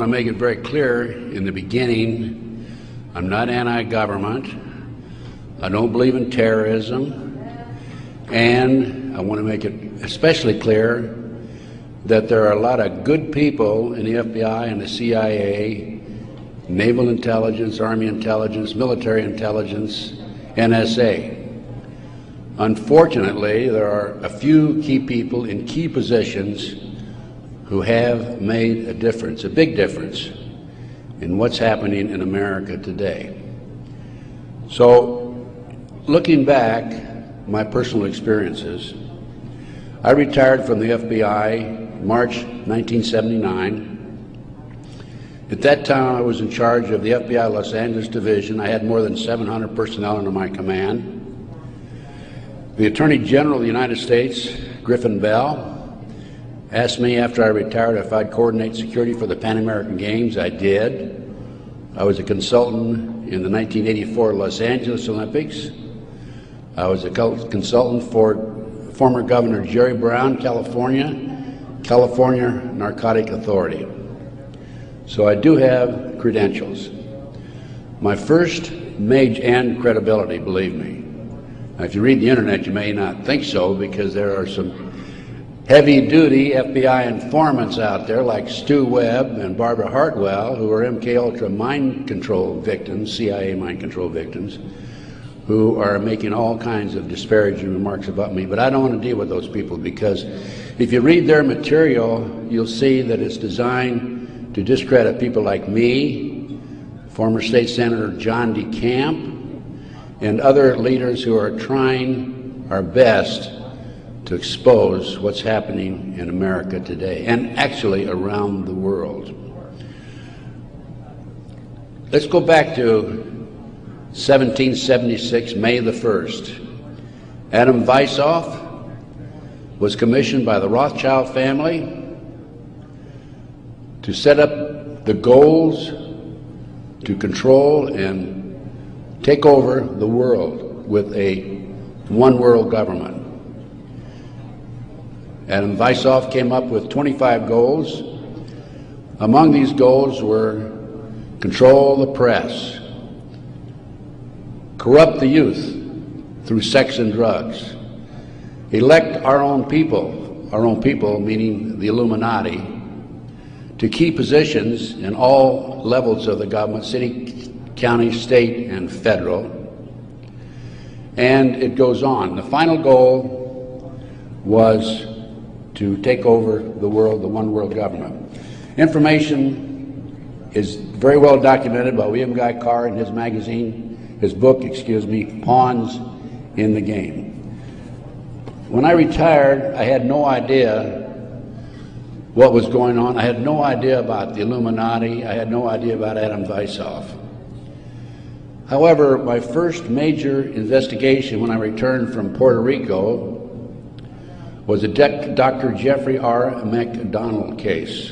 to make it very clear in the beginning, I'm not anti-government. I don't believe in terrorism. And I want to make it especially clear that there are a lot of good people in the FBI and the CIA, naval intelligence, army intelligence, military intelligence, NSA. Unfortunately, there are a few key people in key positions who have made a difference, a big difference, in what's happening in America today. So, looking back, my personal experiences, I retired from the FBI March 1979. At that time, I was in charge of the FBI Los Angeles Division. I had more than 700 personnel under my command. The Attorney General of the United States, Griffin Bell, asked me after I retired if I'd coordinate security for the Pan American Games. I did. I was a consultant in the 1984 Los Angeles Olympics. I was a consultant for former Governor Jerry Brown, California Narcotic Authority. So I do have credentials. My first major, and credibility, believe me. Now, if you read the internet, you may not think so, because there are some heavy-duty FBI informants out there like Stu Webb and Barbara Hartwell, who are MK-Ultra mind control victims, CIA mind control victims, who are making all kinds of disparaging remarks about me. But I don't want to deal with those people, because if you read their material, you'll see that it's designed to discredit people like me, former State Senator John DeCamp, and other leaders who are trying our best to expose what's happening in America today, and actually around the world. Let's go back to 1776, May the 1st. Adam Weishaupt was commissioned by the Rothschild family to set up the goals to control and take over the world with a one-world government. Adam Weishaupt came up with 25 goals. Among these goals were control the press, corrupt the youth through sex and drugs, elect our own people meaning the Illuminati, to key positions in all levels of the government, city, county, state, and federal. And it goes on. The final goal was to take over the world, the one world government. Information is very well documented by William Guy Carr in his magazine, his book, Pawns in the Game. When I retired, I had no idea what was going on. I had no idea about the Illuminati. I had no idea about Adam Weishaupt. However, my first major investigation when I returned from Puerto Rico was a Dr. Jeffrey R. McDonald case.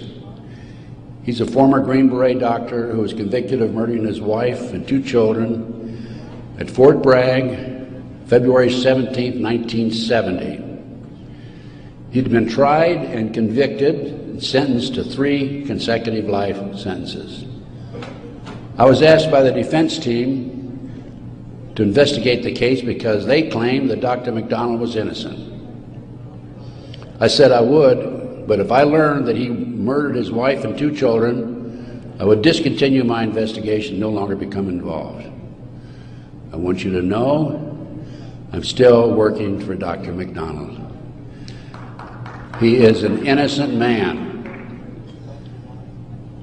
He's a former Green Beret doctor who was convicted of murdering his wife and 2 children at Fort Bragg, February 17, 1970. He'd been tried and convicted and sentenced to 3 consecutive life sentences. I was asked by the defense team to investigate the case because they claimed that Dr. McDonald was innocent. I said I would, but if I learned that he murdered his wife and 2 children, I would discontinue my investigation, no longer become involved. I want you to know I'm still working for Dr. McDonald. He is an innocent man.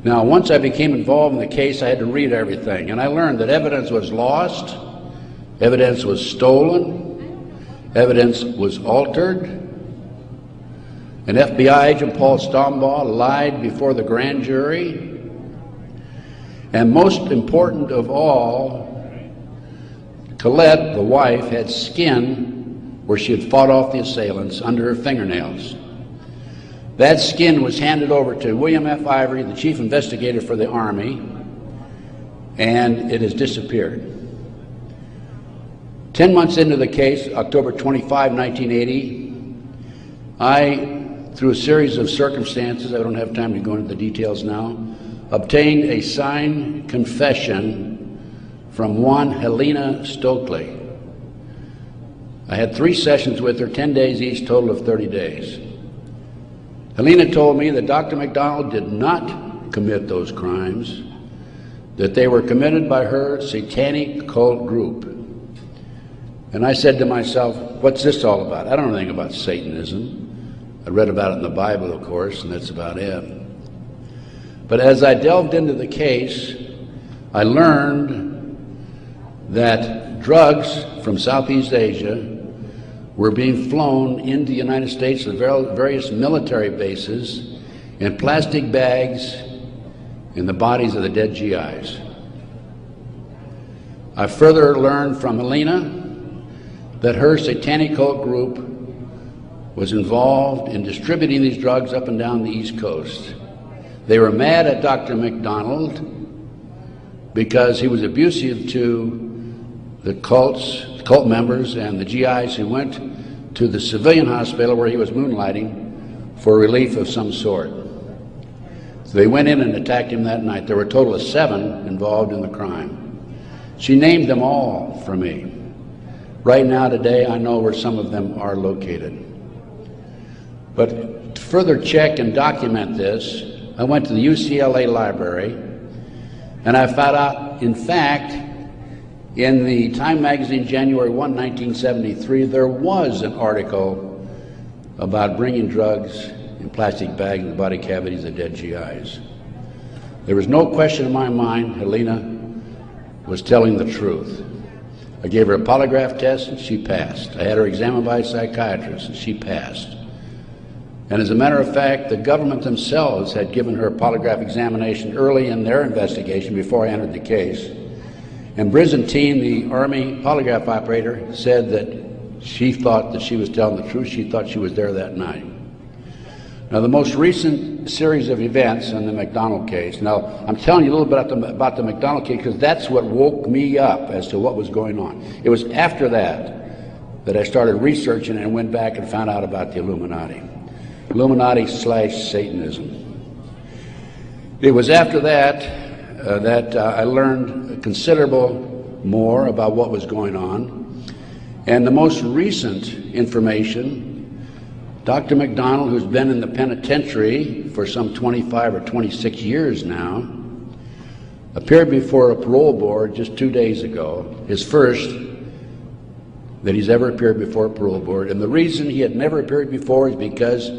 Now, once I became involved in the case, I had to read everything, and I learned that evidence was lost, evidence was stolen, evidence was altered. An FBI agent, Paul Stombaugh, lied before the grand jury. And most important of all, Colette, the wife, had skin where she had fought off the assailants under her fingernails. That skin was handed over to William F. Ivory, the chief investigator for the Army, and it has disappeared. 10 months into the case, October 25, 1980, I, through a series of circumstances, I don't have time to go into the details now, obtained a signed confession from one Helena Stokely. I had 3 sessions with her, 10 days each, total of 30 days. Helena told me that Dr. McDonald did not commit those crimes, that they were committed by her satanic cult group. And I said to myself, what's this all about? I don't know anything about Satanism. I read about it in the Bible, of course, and that's about it. But as I delved into the case, I learned that drugs from Southeast Asia were being flown into the United States to various military bases in plastic bags in the bodies of the dead GIs. I further learned from Helena that her satanic cult group was involved in distributing these drugs up and down the East Coast. They were mad at Dr. McDonald because he was abusive to the cult members and the GIs who went to the civilian hospital where he was moonlighting for relief of some sort. So they went in and attacked him that night. There were a total of 7 involved in the crime. She named them all for me. Right now, today, I know where some of them are located. But to further check and document this, I went to the UCLA library, and I found out, in fact, in the Time magazine, January 1, 1973, there was an article about bringing drugs in plastic bags in the body cavities of dead GIs. There was no question in my mind Helena was telling the truth. I gave her a polygraph test and she passed. I had her examined by a psychiatrist and she passed. And as a matter of fact, the government themselves had given her a polygraph examination early in their investigation before I entered the case. And Byzantine, the Army polygraph operator, said that she thought that she was telling the truth. She thought she was there that night. Now, the most recent series of events in the McDonald case, now I'm telling you a little bit about the McDonald case because that's what woke me up as to what was going on. It was after that I started researching and went back and found out about the Illuminati. Illuminati/Satanism. It was after that I learned considerable more about what was going on. And the most recent information, Dr. McDonald, who's been in the penitentiary for some 25 or 26 years now, appeared before a parole board just 2 days ago, his first that he's ever appeared before a parole board. And the reason he had never appeared before is because,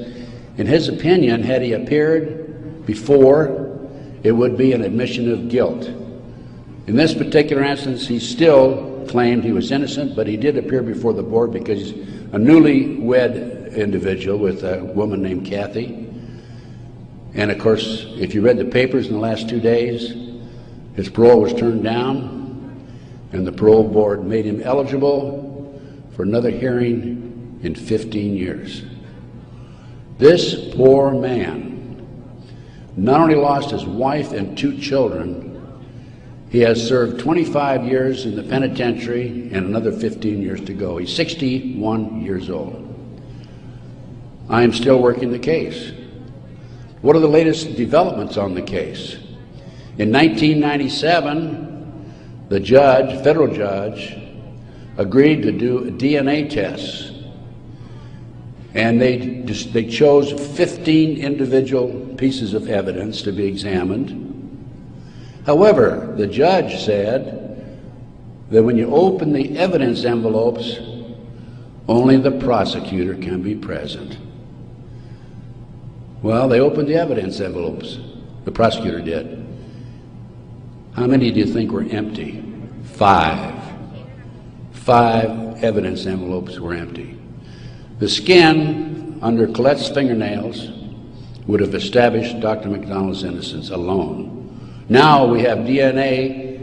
in his opinion, had he appeared before, it would be an admission of guilt. In this particular instance, he still claimed he was innocent, but he did appear before the board because he's a newlywed individual with a woman named Kathy. And of course, if you read the papers in the last 2 days, his parole was turned down, and the parole board made him eligible for another hearing in 15 years. This poor man not only lost his wife and 2 children, he has served 25 years in the penitentiary and another 15 years to go. He's 61 years old. I am still working the case. What are the latest developments on the case? In 1997, the judge, federal judge, agreed to do DNA tests. And they chose 15 individual pieces of evidence to be examined. However, the judge said that when you open the evidence envelopes, only the prosecutor can be present. Well, they opened the evidence envelopes. The prosecutor did. How many do you think were empty? 5. 5 evidence envelopes were empty. The skin under Colette's fingernails would have established Dr. McDonald's innocence alone. Now we have DNA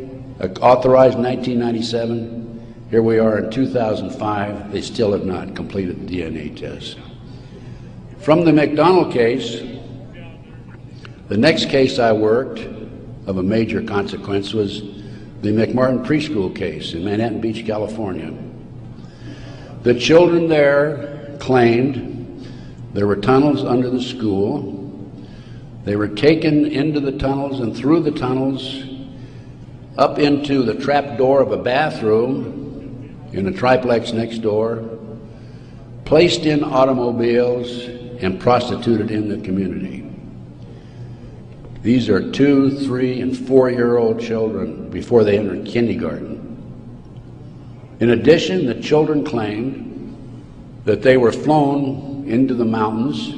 authorized in 1997. Here we are in 2005. They still have not completed the DNA test. From the McDonald case, the next case I worked of a major consequence was the McMartin preschool case in Manhattan Beach, California. The children there claimed there were tunnels under the school They were taken into the tunnels and through the tunnels up into the trap door of a bathroom in a triplex next door, placed in automobiles, and prostituted in the community. These are 2-, 3-, and 4-year-old children before they entered kindergarten. In addition, the children claimed that they were flown into the mountains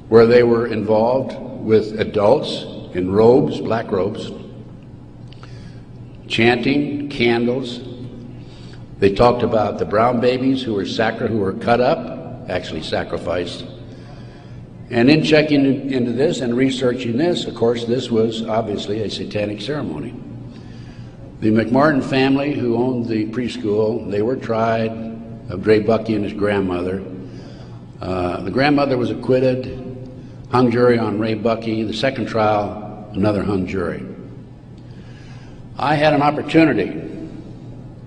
where they were involved with adults in robes, black robes, chanting, candles. They talked about the brown babies who were cut up, actually sacrificed. And in checking into this and researching this, of course, this was obviously a satanic ceremony. The McMartin family, who owned the preschool, they were tried of Ray Bucky and his grandmother. The grandmother was acquitted, hung jury on Ray Bucky. The second trial, another hung jury. I had an opportunity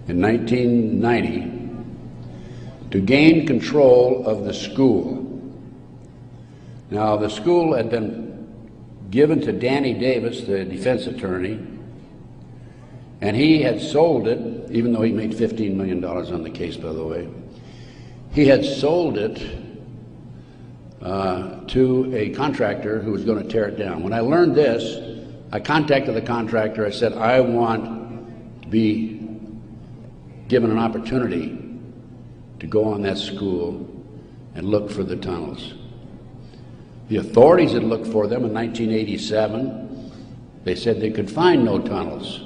in 1990 to gain control of the school. Now, the school had been given to Danny Davis, the defense attorney, and he had sold it, even though he made $15 million on the case, by the way. He had sold it to a contractor who was going to tear it down. When I learned this, I contacted the contractor. I said, I want to be given an opportunity to go on that school and look for the tunnels. The authorities had looked for them in 1987. They said they could find no tunnels.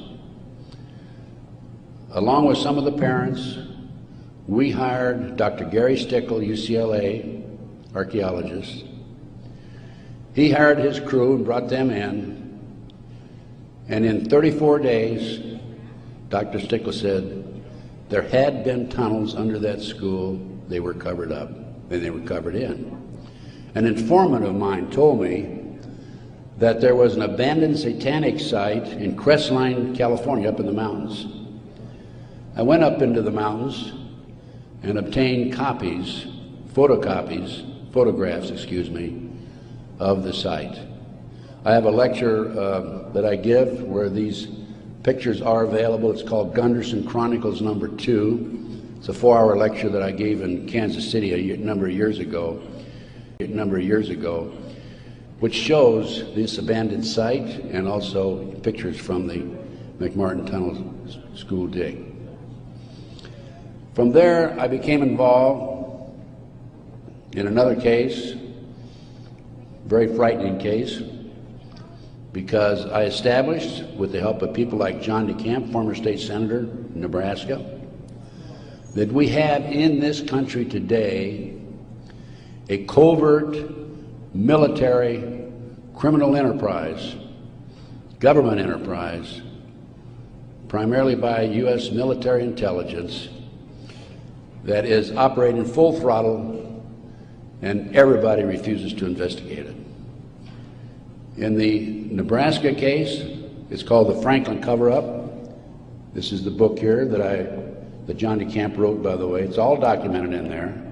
Along with some of the parents, we hired Dr. Gary Stickle, UCLA archaeologist. He hired his crew and brought them in. And in 34 days, Dr. Stickle said there had been tunnels under that school. They were covered up, and they were covered in. An informant of mine told me that there was an abandoned satanic site in Crestline, California, up in the mountains. I went up into the mountains and obtained photographs, of the site. I have a lecture that I give where these pictures are available. It's called Gunderson Chronicles number 2. It's a 4-hour lecture that I gave in Kansas City a number of years ago, which shows this abandoned site and also pictures from the McMartin Tunnel school dig. From there, I became involved in another case, very frightening case, because I established, with the help of people like John DeCamp, former state senator in Nebraska, that we have in this country today a covert military criminal enterprise, government enterprise, primarily by U.S. military intelligence, that is operating full throttle, and everybody refuses to investigate it. In the Nebraska case, it's called the Franklin Cover-Up. This is the book here that John DeCamp wrote, by the way. It's all documented in there.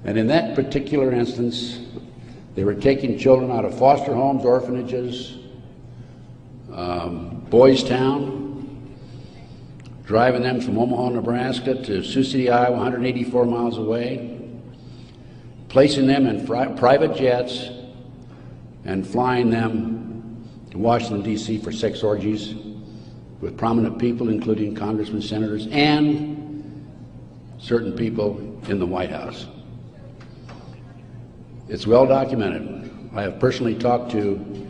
And in that particular instance, they were taking children out of foster homes, orphanages, Boys Town, driving them from Omaha, Nebraska to Sioux City, Iowa, 184 miles away, placing them in private jets and flying them to Washington, D.C. for sex orgies with prominent people, including congressmen, senators, and certain people in the White House. It's well documented. I have personally talked to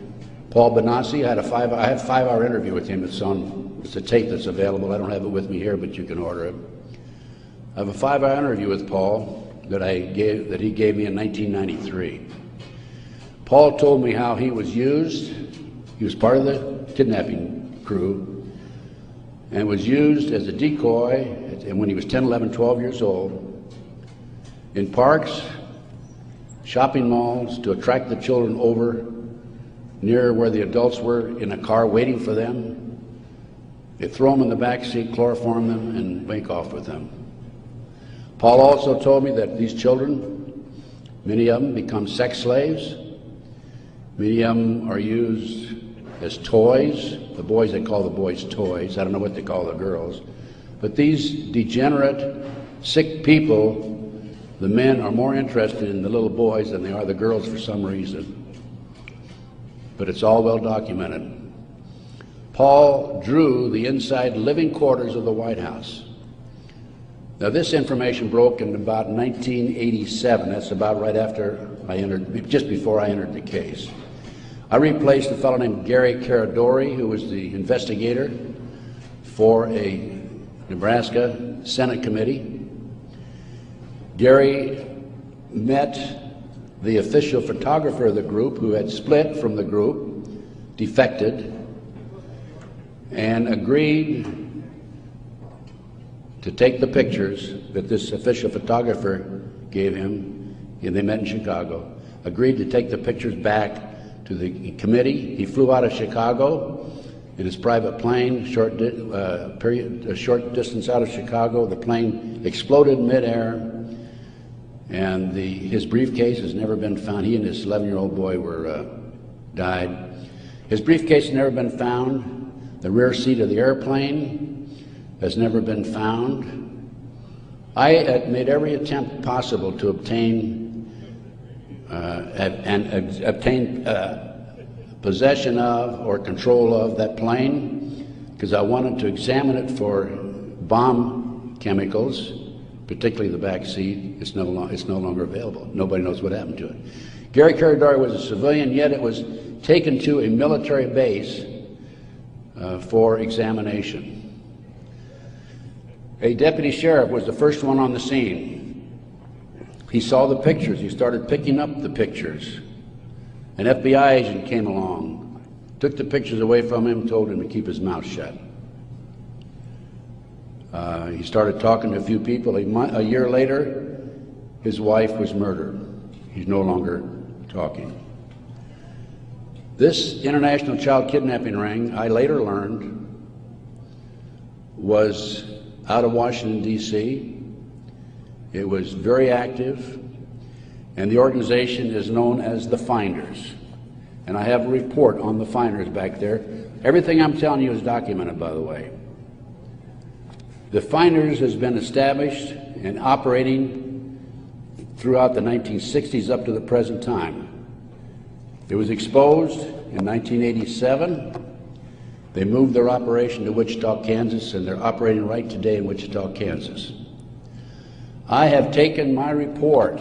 Paul Benassi. I had a 5-hour interview with him. It's a tape that's available. I don't have it with me here, but you can order it. I have a 5-hour interview with Paul that he gave me in 1993. Paul told me how he was used. He was part of the kidnapping crew and was used as a decoy when he was 10, 11, 12 years old in parks, shopping malls, to attract the children over near where the adults were in a car waiting for them. They throw them in the back seat, chloroform them, and make off with them. Paul also told me that these children, many of them, become sex slaves, Many of them are used as toys. The boys, they call the boys toys. I don't know what they call the girls. But these degenerate, sick people, the men are more interested in the little boys than they are the girls for some reason. But it's all well documented. Paul drew the inside living quarters of the White House. Now, this information broke in about 1987. That's about right after I entered, just before I entered the case. I replaced a fellow named Gary Caradori, who was the investigator for a Nebraska Senate committee. Gary met the official photographer of the group, who had split from the group, defected, and agreed to take the pictures that this official photographer gave him, and they met in Chicago, agreed to take the pictures back to the committee. He flew out of Chicago in his private plane, a short distance out of Chicago. The plane exploded in midair, and his briefcase has never been found. He and his 11-year-old boy died. His briefcase has never been found. The rear seat of the airplane has never been found. I made every attempt possible to obtain possession of or control of that plane, because I wanted to examine it for bomb chemicals, particularly the back seat. It's no longer available. Nobody knows what happened to it. Gary Caradori was a civilian, yet it was taken to a military base for examination. A deputy sheriff was the first one on the scene. He saw the pictures. He started picking up the pictures. An FBI agent came along, took the pictures away from him, told him to keep his mouth shut. He started talking to a few people. A year later, his wife was murdered. He's no longer talking. This international child kidnapping ring, I later learned, was out of Washington, D.C. It was very active, and the organization is known as the Finders. And I have a report on the Finders back there. Everything I'm telling you is documented, by the way. The Finders has been established and operating throughout the 1960s up to the present time. It was exposed in 1987. They moved their operation to Wichita, Kansas, and they're operating right today in Wichita, Kansas. I have taken my report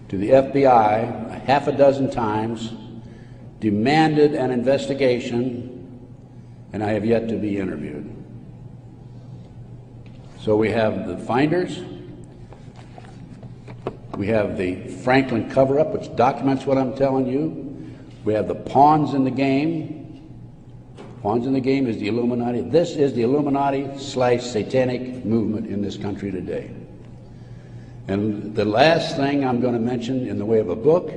to the FBI a half a dozen times, demanded an investigation, and I have yet to be interviewed. So we have the Finders, we have the Franklin cover-up, which documents what I'm telling you. We have the pawns in the game. Pawns in the game is the Illuminati. This is the Illuminati/satanic movement in this country today. And the last thing I'm going to mention in the way of a book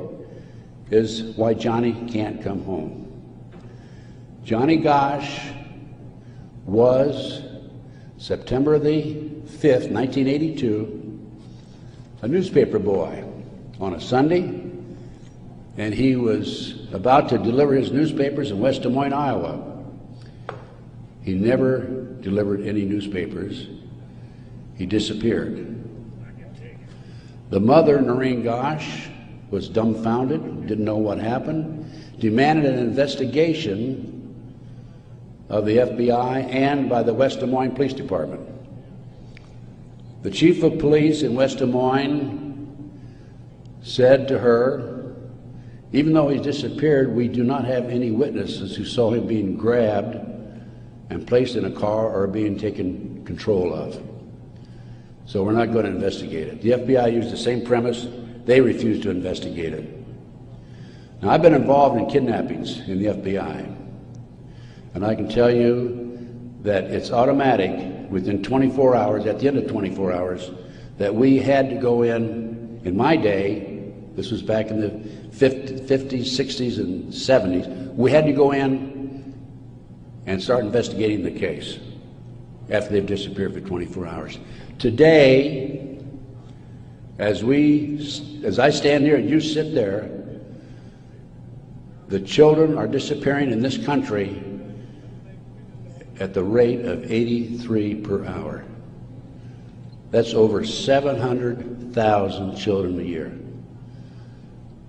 is why Johnny can't come home. Johnny Gosch was, September the 5th, 1982, a newspaper boy on a Sunday, and he was about to deliver his newspapers in West Des Moines, Iowa. He never delivered any newspapers. He disappeared. The mother, Noreen Gosch, was dumbfounded, didn't know what happened, demanded an investigation of the FBI and by the West Des Moines Police Department. The chief of police in West Des Moines said to her, even though he's disappeared, we do not have any witnesses who saw him being grabbed and placed in a car or being taken control of. So we're not going to investigate it. The FBI used the same premise. They refused to investigate it. Now, I've been involved in kidnappings in the FBI, and I can tell you that it's automatic within 24 hours, at the end of 24 hours, that we had to go in my day, this was back in the 50s, 60s, and 70s, we had to go in and start investigating the case after they've disappeared for 24 hours. Today, as I stand here and you sit there, The children are disappearing in this country at the rate of 83 per hour. That's over 700,000 children a year.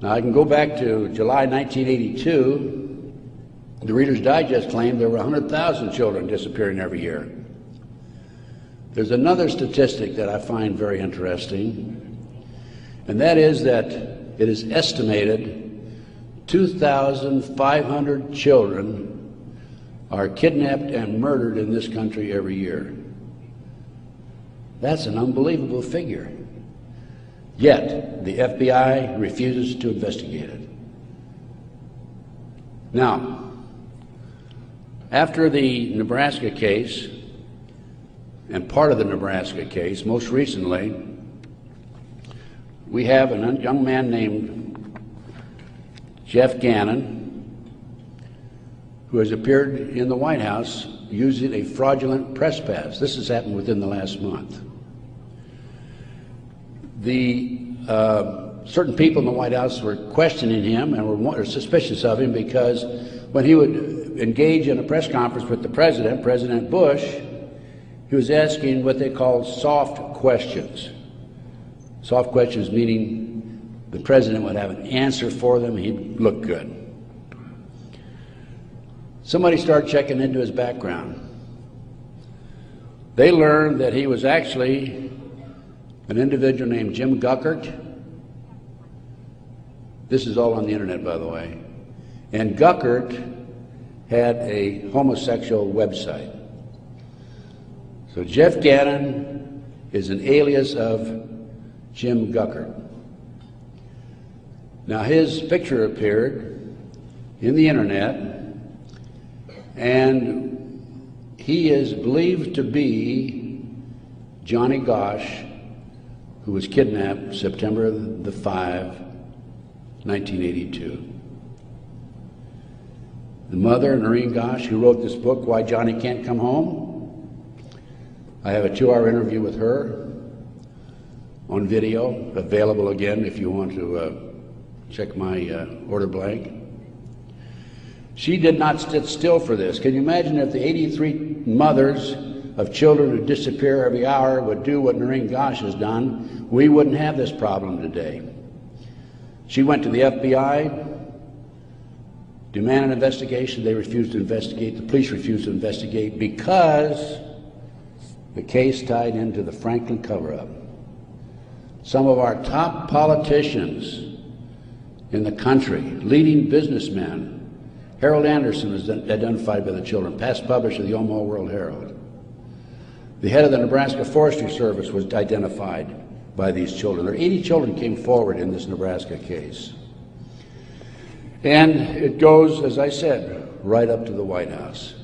Now, I can go back to July 1982. The Reader's Digest claimed there were 100,000 children disappearing every year. There's another statistic that I find very interesting, and that is that it is estimated 2,500 children are kidnapped and murdered in this country every year. That's an unbelievable figure. Yet, the FBI refuses to investigate it. Now, after the Nebraska case, and part of the Nebraska case, most recently, we have a young man named Jeff Gannon, who has appeared in the White House using a fraudulent press pass. This has happened within the last month. Certain people in the White House were questioning him and were suspicious of him because when he would engage in a press conference with the president, President Bush, he was asking what they called soft questions. Soft questions meaning the president would have an answer for them, he'd look good. Somebody started checking into his background. They learned that he was actually an individual named Jim Guckert. This is all on the internet, by the way. And Guckert had a homosexual website. So Jeff Gannon is an alias of Jim Guckert. Now, his picture appeared in the internet, and he is believed to be Johnny Gosch, who was kidnapped September the 5, 1982. The mother, Noreen Gosch, who wrote this book, Why Johnny Can't Come Home, I have a 2-hour interview with her on video, available again if you want to check my order blank. She did not sit still for this. Can you imagine if the 83 mothers of children who disappear every hour would do what Noreen Gosch has done? We wouldn't have this problem today. She went to the FBI, demanded an investigation. They refused to investigate. The police refused to investigate because the case tied into the Franklin cover-up. Some of our top politicians in the country, leading businessmen. Harold Anderson is identified by the children, past publisher of the Omaha World Herald. The head of the Nebraska Forestry Service was identified by these children. There are 80 children came forward in this Nebraska case. And it goes, as I said, right up to the White House.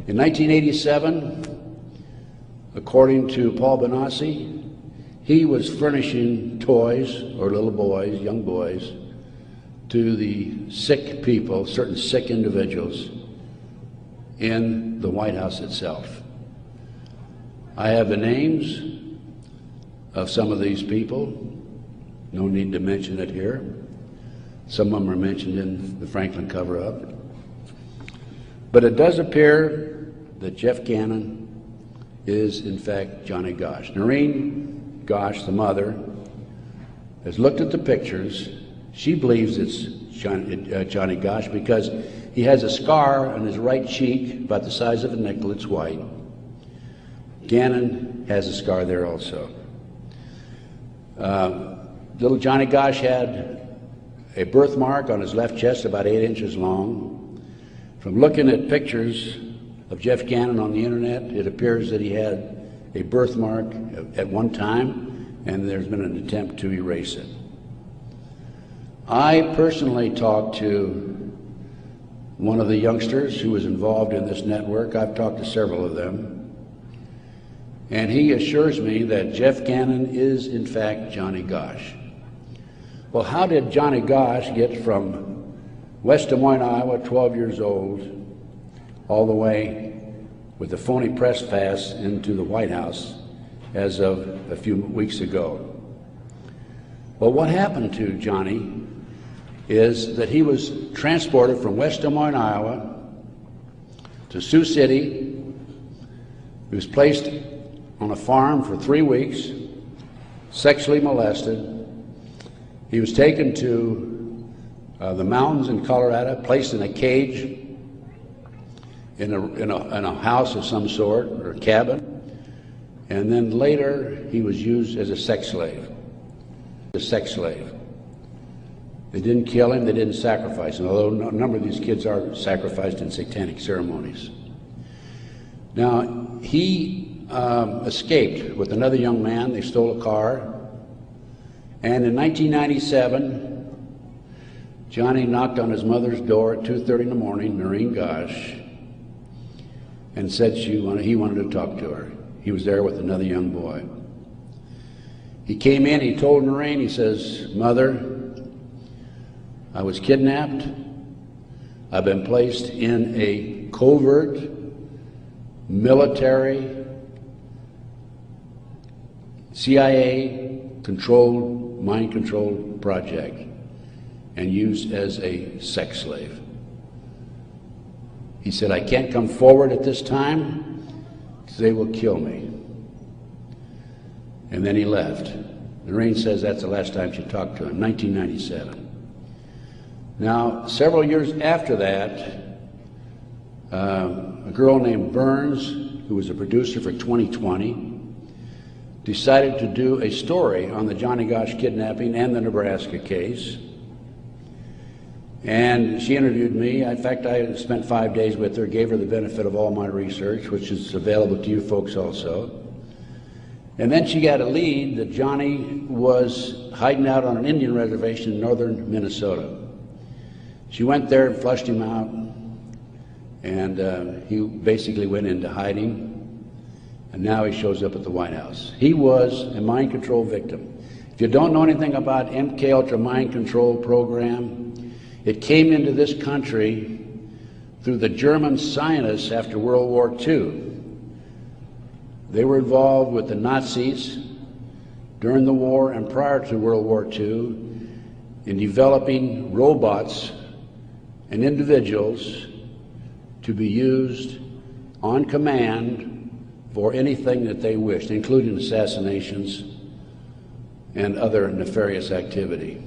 In 1987, according to Paul Benassi, he was furnishing toys, or little boys, young boys, to the sick people, certain sick individuals in the White House itself. I have the names of some of these people. No need to mention it here. Some of them are mentioned in the Franklin cover-up. But it does appear that Jeff Gannon is, in fact, Johnny Gosch. Noreen Gosch, the mother, has looked at the pictures. She believes it's Johnny Gosch because he has a scar on his right cheek about the size of a nickel. It's white. Gannon has a scar there also. Little Johnny Gosch had a birthmark on his left chest about 8 inches long. From looking at pictures of Jeff Gannon on the internet, it appears that he had a birthmark at one time, and there's been an attempt to erase it. I personally talked to one of the youngsters who was involved in this network. I've talked to several of them. And he assures me that Jeff Gannon is, in fact, Johnny Gosch. Well, how did Johnny Gosch get from West Des Moines, Iowa, 12 years old, all the way with the phony press pass into the White House as of a few weeks ago? Well, what happened to Johnny is that he was transported from West Des Moines, Iowa to Sioux City. He was placed on a farm for 3 weeks, sexually molested. He was taken to the mountains in Colorado, placed in a cage in a house of some sort, or a cabin. And then later he was used as a sex slave. A sex slave. They didn't kill him, they didn't sacrifice him, although a number of these kids are sacrificed in satanic ceremonies. Now, he escaped with another young man. They stole a car. And in 1997, Johnny knocked on his mother's door at 2:30 in the morning, Noreen Gosh, and said he wanted to talk to her. He was there with another young boy. He came in, he told Noreen, he says, "Mother, I was kidnapped. I've been placed in a covert military CIA-controlled, mind-controlled project and used as a sex slave." He said, "I can't come forward at this time because they will kill me." And then he left. Noreen says that's the last time she talked to him, 1997. Now, several years after that, a girl named Burns, who was a producer for 2020, decided to do a story on the Johnny Gosch kidnapping and the Nebraska case. And she interviewed me. In fact, I spent 5 days with her, gave her the benefit of all my research, which is available to you folks also. And then she got a lead that Johnny was hiding out on an Indian reservation in northern Minnesota. She went there and flushed him out, and he basically went into hiding, and now he shows up at the White House. He was a mind control victim. If you don't know anything about MKUltra mind control program, it came into this country through the German scientists after World War II. They were involved with the Nazis during the war and prior to World War II in developing robots and individuals to be used on command for anything that they wished, including assassinations and other nefarious activity.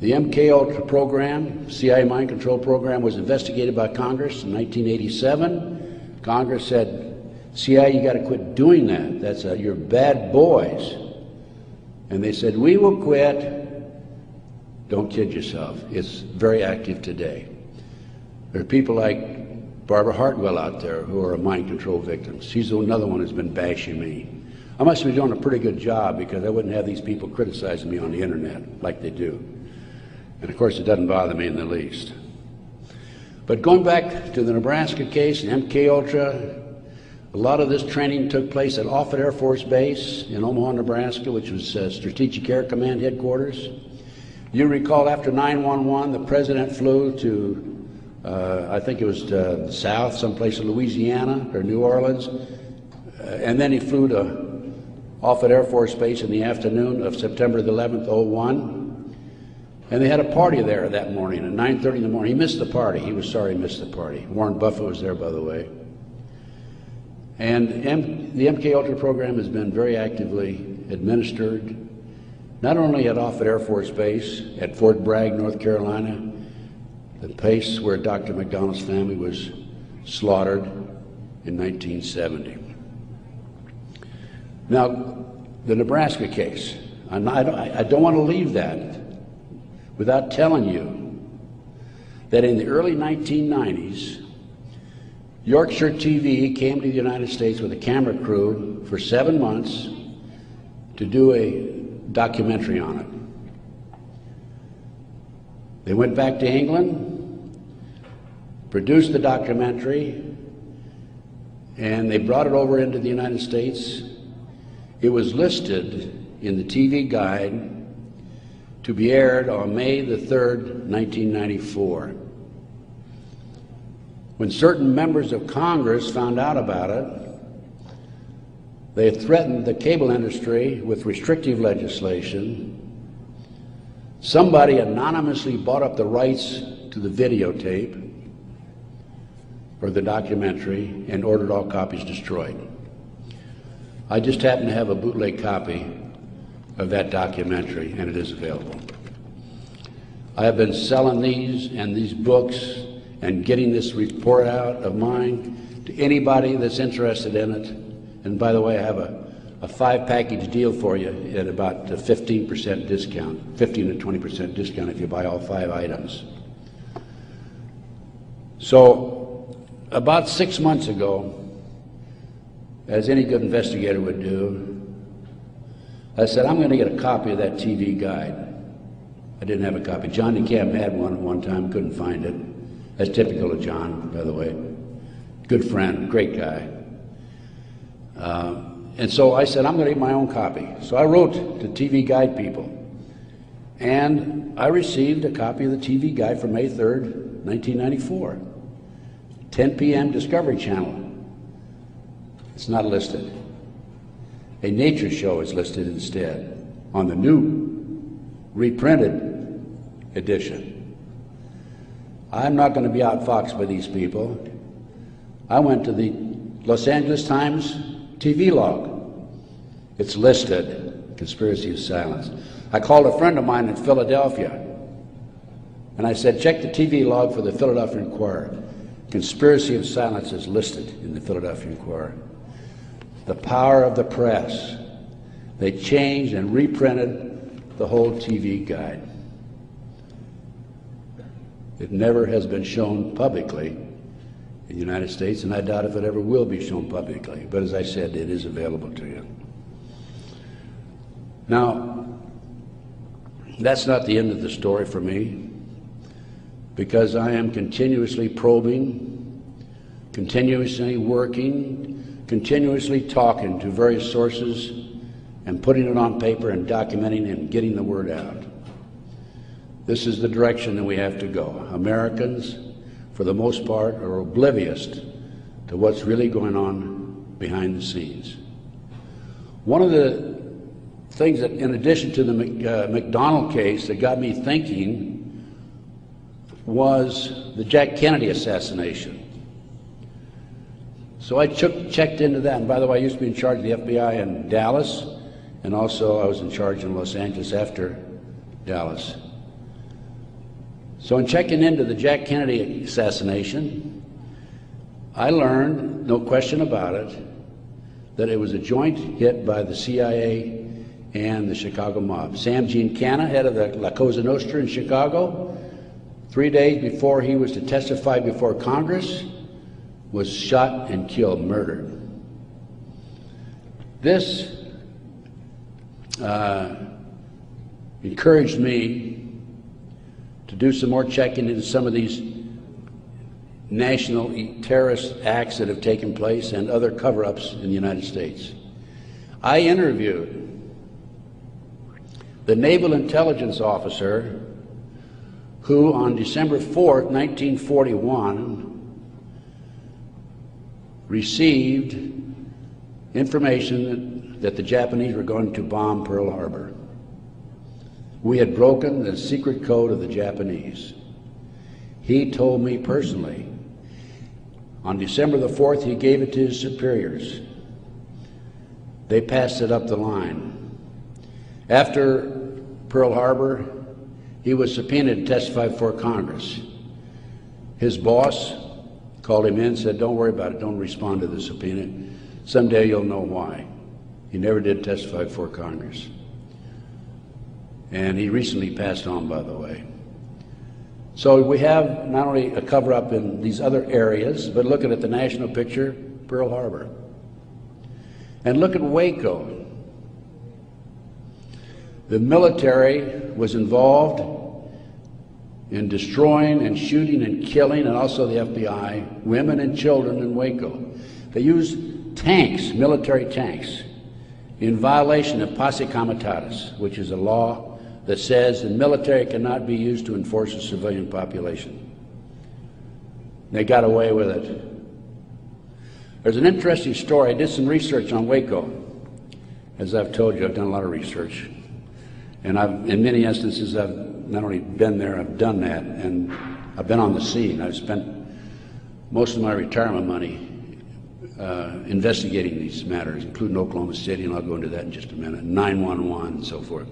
The MKUltra program, CIA mind control program, was investigated by Congress in 1987. Congress said, CIA, you got to quit doing that. You're bad boys. And they said, we will quit. Don't kid yourself. It's very active today. There are people like Barbara Hartwell out there who are mind control victims. She's another one who's been bashing me. I must be doing a pretty good job because I wouldn't have these people criticizing me on the internet like they do. And of course, it doesn't bother me in the least. But going back to the Nebraska case and MKUltra, a lot of this training took place at Offutt Air Force Base in Omaha, Nebraska, which was Strategic Air Command headquarters. You recall after 9/11, the president flew to, I think it was the south, someplace in Louisiana or New Orleans, and then he flew to Offutt Air Force Base in the afternoon of September the 11th, 2001, and they had a party there that morning at 9:30 in the morning. He missed the party. He was sorry he missed the party. Warren Buffett was there, by the way. And the MKUltra program has been very actively administered, not only at Offutt Air Force Base, at Fort Bragg, North Carolina, the place where Dr. McDonald's family was slaughtered in 1970. Now, the Nebraska case, I don't want to leave that without telling you that in the early 1990s, Yorkshire TV came to the United States with a camera crew for 7 months to do a documentary on it. They went back to England, produced the documentary, and they brought it over into the United States. It was listed in the TV guide to be aired on May the 3rd, 1994. When certain members of Congress found out about it, they threatened the cable industry with restrictive legislation Somebody anonymously bought up the rights to the videotape or the documentary and ordered all copies destroyed. I just happen to have a bootleg copy of that documentary, and it is available. I have been selling these and these books and getting this report out of mine to anybody that's interested in it. And by the way, I have a 5-package deal for you at about a 15% discount, 15 to 20% discount if you buy all 5 items. So about 6 months ago, as any good investigator would do, I said, I'm going to get a copy of that TV guide. I didn't have a copy. John DeCamp had one at one time, couldn't find it. That's typical of John, by the way. Good friend, great guy. And so I said, I'm going to get my own copy. So I wrote to TV Guide people, and I received a copy of the TV Guide for May 3rd, 1994. 10 p.m. Discovery Channel. It's not listed. A nature show is listed instead on the new reprinted edition. I'm not going to be outfoxed by these people. I went to the Los Angeles Times TV log. It's listed, Conspiracy of Silence. I called a friend of mine in Philadelphia, and I said, check the TV log for the Philadelphia Inquirer. Conspiracy of Silence is listed in the Philadelphia Inquirer. The power of the press. They changed and reprinted the whole TV guide. It never has been shown publicly in the United States, and I doubt if it ever will be shown publicly. But as I said, it is available to you. Now, that's not the end of the story for me, because I am continuously probing, continuously working, continuously talking to various sources and putting it on paper and documenting and getting the word out. This is the direction that we have to go. Americans, for the most part, are oblivious to what's really going on behind the scenes. One of the things that, in addition to the McDonald case, that got me thinking was the Jack Kennedy assassination. So I checked into that, and by the way, I used to be in charge of the FBI in Dallas, and also I was in charge in Los Angeles after Dallas. So in checking into the Jack Kennedy assassination, I learned, no question about it, that it was a joint hit by the CIA and the Chicago mob. Sam Giancana, head of the La Cosa Nostra in Chicago, 3 days before he was to testify before Congress, was shot and killed, murdered. This encouraged me to do some more checking into some of these national terrorist acts that have taken place and other cover-ups in the United States. I interviewed the naval intelligence officer who on December 4th, 1941, received information that the Japanese were going to bomb Pearl Harbor. We had broken the secret code of the Japanese. He told me personally, on December the 4th, he gave it to his superiors. They passed it up the line. After Pearl Harbor, he was subpoenaed to testify before Congress. His boss called him in and said, don't worry about it, don't respond to the subpoena. Someday you'll know why. He never did testify before Congress. And he recently passed on, by the way. So we have not only a cover-up in these other areas, but looking at the national picture, Pearl Harbor. And look at Waco. The military was involved in destroying and shooting and killing, and also the FBI, women and children in Waco. They used tanks, military tanks, in violation of posse comitatus, which is a law that says the military cannot be used to enforce a civilian population. They got away with it. There's an interesting story. I did some research on Waco. As I've told you, I've done a lot of research. And in many instances, I've not only been there, I've done that, and I've been on the scene. I've spent most of my retirement money investigating these matters, including Oklahoma City, and I'll go into that in just a minute, 911 and so forth.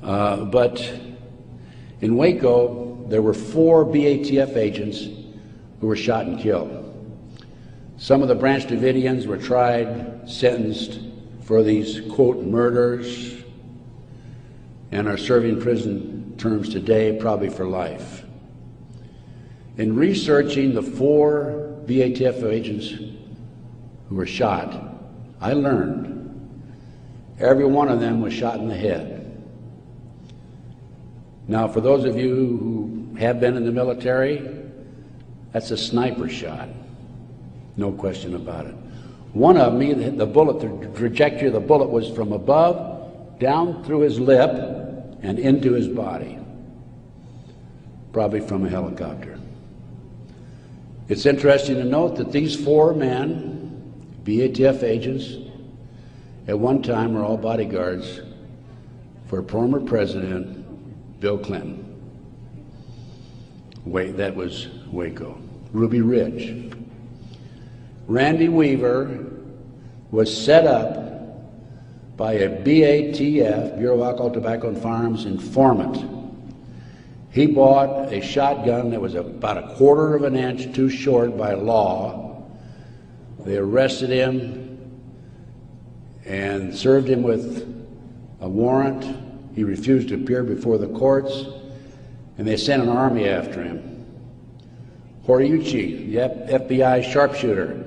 But in Waco, there were 4 BATF agents who were shot and killed. Some of the Branch Davidians were tried, sentenced for these, quote, murders, and are serving prison terms today, probably for life. In researching the 4 BATF agents who were shot, I learned every one of them was shot in the head. Now, for those of you who have been in the military, that's a sniper shot, no question about it. One of them, the bullet, the trajectory of the bullet was from above, down through his lip, and into his body, probably from a helicopter. It's interesting to note that these 4 men, BATF agents, at one time were all bodyguards for former President Bill Clinton. That was Waco. Ruby Ridge. Randy Weaver was set up by a BATF, Bureau of Alcohol, Tobacco, and Firearms, informant. He bought a shotgun that was about a 1/4 of an inch too short by law. They arrested him and served him with a warrant. He refused to appear before the courts, and they sent an army after him. Horiuchi, the FBI sharpshooter,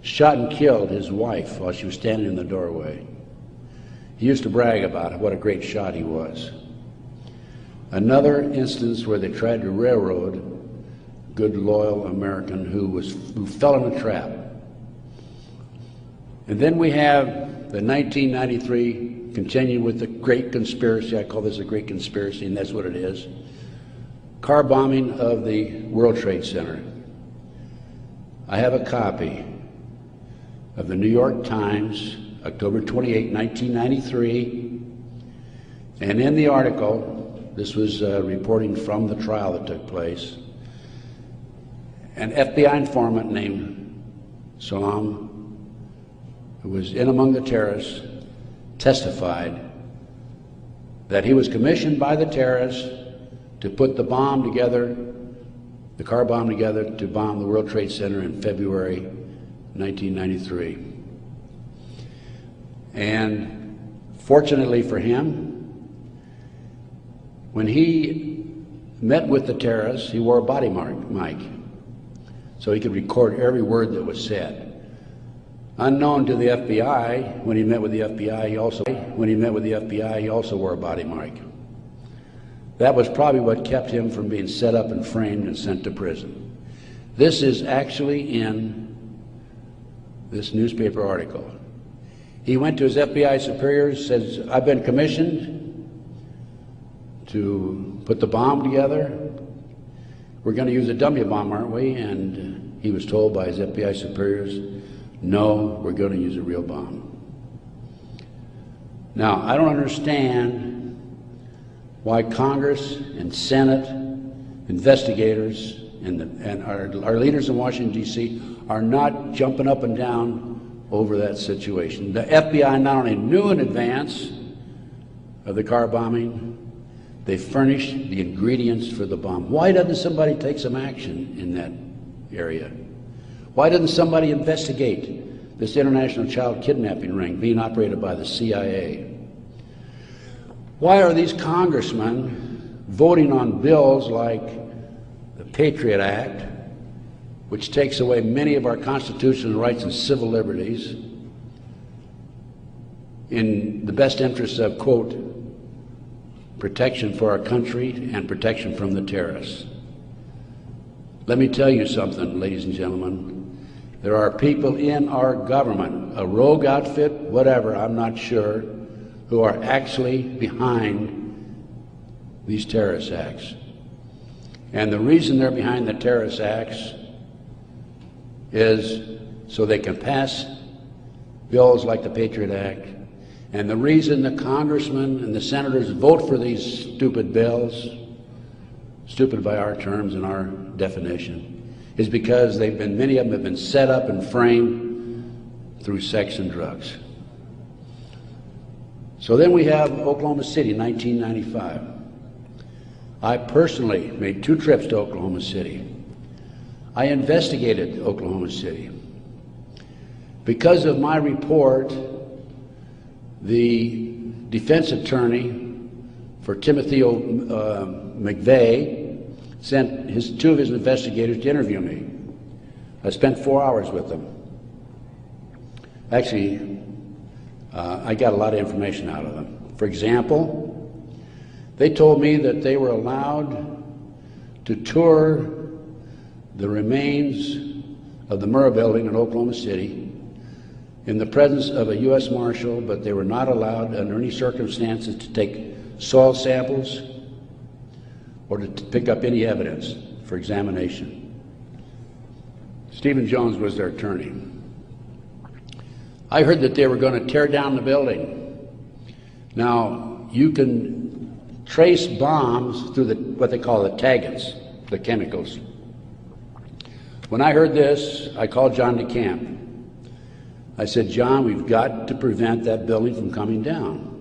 shot and killed his wife while she was standing in the doorway. He used to brag about it, what a great shot he was. Another instance where they tried to railroad a good, loyal American who fell in a trap. And then we have the 1993, continuing with the great conspiracy. I call this a great conspiracy, and that's what it is. Car bombing of the World Trade Center. I have a copy of the New York Times, October 28, 1993, and in the article, this was reporting from the trial that took place, an FBI informant named Salam, who was in among the terrorists, testified that he was commissioned by the terrorists to put the bomb together, the car bomb together, to bomb the World Trade Center in February 1993. And fortunately for him, when he met with the terrorists, he wore a body mic, so he could record every word that was said. Unknown to the FBI, when he met with the FBI, he also wore a body mic. That was probably what kept him from being set up and framed and sent to prison. This is actually in this newspaper article. He went to his FBI superiors, says, I've been commissioned to put the bomb together. We're going to use a dummy bomb, aren't we? And he was told by his FBI superiors, no, we're going to use a real bomb. Now, I don't understand why Congress and Senate, investigators, and our leaders in Washington, D.C. are not jumping up and down over that situation. The FBI not only knew in advance of the car bombing, they furnished the ingredients for the bomb. Why doesn't somebody take some action in that area? Why doesn't somebody investigate this international child kidnapping ring being operated by the CIA? Why are these congressmen voting on bills like the Patriot Act, which takes away many of our constitutional rights and civil liberties in the best interests of, quote, protection for our country and protection from the terrorists? Let me tell you something, ladies and gentlemen. There are people in our government, a rogue outfit, whatever, I'm not sure, who are actually behind these terrorist acts. And the reason they're behind the terrorist acts is so they can pass bills like the Patriot Act And the reason the congressmen and the senators vote for these stupid bills, stupid by our terms and our definition, is because many of them have been set up and framed through sex and drugs. So then we have Oklahoma City, 1995. I personally made 2 trips to Oklahoma City. I investigated Oklahoma City. Because of my report, the defense attorney for Timothy McVeigh sent 2 of his investigators to interview me. I spent 4 hours with them. Actually, I got a lot of information out of them. For example, they told me that they were allowed to tour the remains of the Murrah building in Oklahoma City in the presence of a U.S. Marshal, but they were not allowed under any circumstances to take soil samples or to pick up any evidence for examination. Stephen Jones was their attorney. I heard that they were going to tear down the building. Now, you can trace bombs through what they call the taggants, the chemicals. When I heard this, I called John DeCamp. I said, John, we've got to prevent that building from coming down.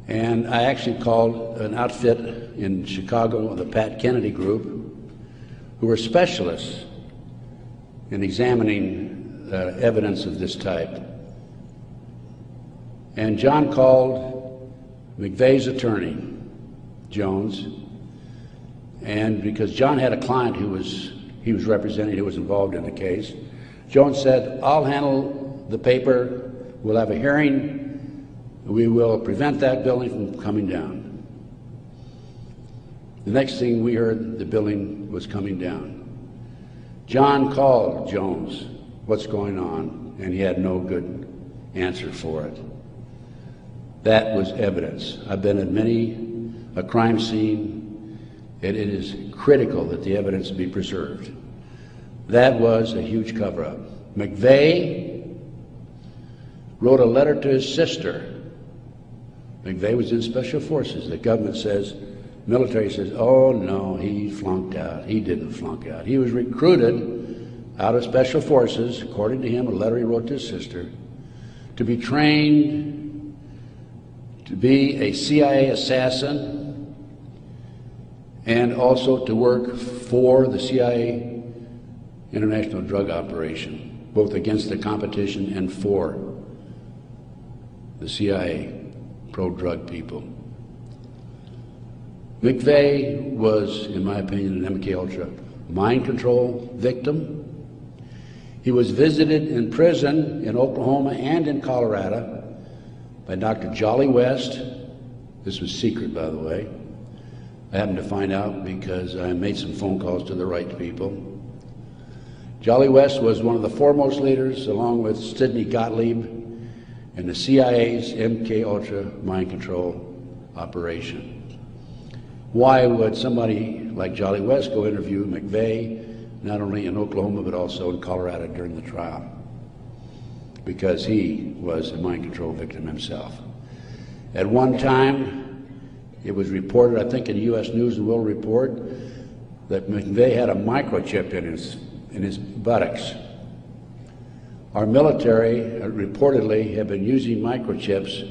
And I actually called an outfit in Chicago, the Pat Kennedy Group, who were specialists in examining evidence of this type. And John called McVeigh's attorney, Jones, and because John had a client he was representing who was involved in the case, Jones said, I'll handle the paper, we'll have a hearing, we will prevent that building from coming down. The next thing we heard, the building was coming down. John called Jones, what's going on? And he had no good answer for it. That was evidence. I've been at many a crime scene, and it is critical that the evidence be preserved. That was a huge cover-up. McVeigh wrote a letter to his sister. McVeigh was in Special Forces. The government says, military says, oh no, he flunked out. He didn't flunk out. He was recruited out of Special Forces, according to him, a letter he wrote to his sister, to be trained to be a CIA assassin and also to work for the CIA international drug operation, both against the competition and for the CIA pro-drug people. McVeigh was, in my opinion, an MK-Ultra mind control victim. He was visited in prison in Oklahoma and in Colorado by Dr. Jolly West. This was secret, by the way. I happened to find out because I made some phone calls to the right people. Jolly West was one of the foremost leaders, along with Sidney Gottlieb, in the CIA's MK-Ultra mind control operation. Why would somebody like Jolly West go interview McVeigh, not only in Oklahoma but also in Colorado during the trial? Because he was a mind control victim himself. At one time, it was reported, I think in the U.S. News and World Report, that McVeigh had a microchip in his buttocks. Our military reportedly have been using microchips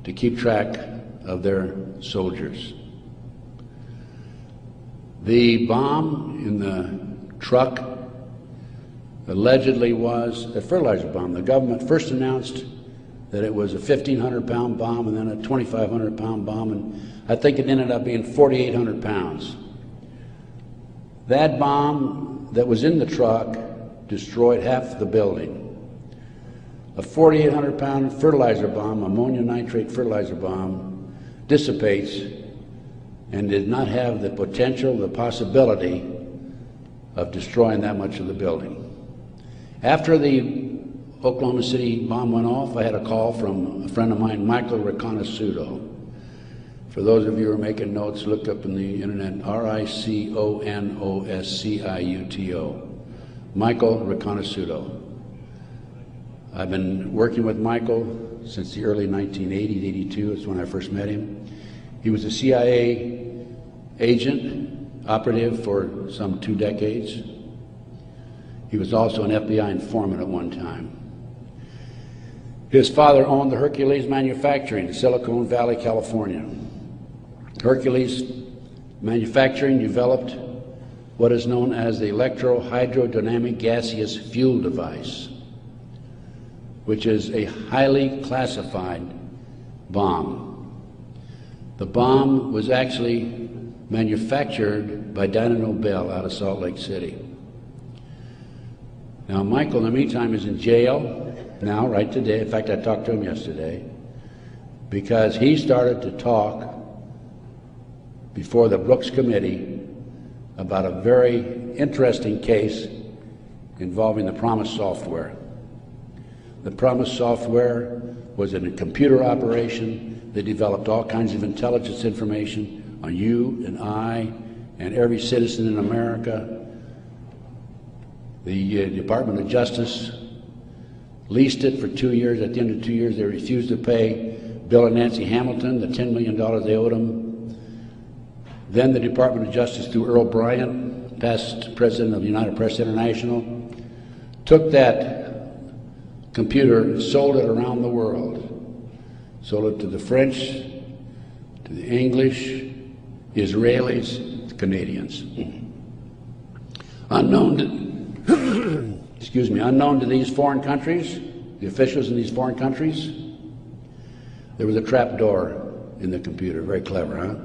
to keep track of their soldiers. The bomb in the truck allegedly was a fertilizer bomb. The government first announced that it was a 1,500-pound bomb and then a 2,500-pound bomb, and I think it ended up being 4,800 pounds. That bomb that was in the truck destroyed half the building. A 4,800-pound fertilizer bomb, ammonia nitrate fertilizer bomb, dissipates and did not have the potential, the possibility of destroying that much of the building. After the Oklahoma City bomb went off, I had a call from a friend of mine, Michael Riconosciuto. For those of you who are making notes, look up in the internet, R-I-C-O-N-O-S-C-I-U-T-O. Michael Riconosciuto. I've been working with Michael since the early 1980s, 82 is when I first met him. He was a CIA agent, operative for some 2 decades. He was also an FBI informant at one time. His father owned the Hercules Manufacturing in Silicon Valley, California. Hercules Manufacturing developed what is known as the electro-hydrodynamic gaseous fuel device, which is a highly classified bomb. The bomb was actually manufactured by Dyna Nobel out of Salt Lake City. Now, Michael, in the meantime, is in jail now, right today. In fact, I talked to him yesterday because he started to talk before the Brooks Committee about a very interesting case involving the Promise software. The Promise software was in a computer operation that developed all kinds of intelligence information on you and I and every citizen in America. The Department of Justice leased it for 2 years. At the end of 2 years, they refused to pay Bill and Nancy Hamilton the $10 million they owed them. Then the Department of Justice, through Earl Bryant, past president of United Press International, took that computer, sold it around the world. Sold it to the French, to the English, Israelis, the Canadians. Unknown to these foreign countries, the officials in these foreign countries, there was a trap door in the computer. Very clever, huh?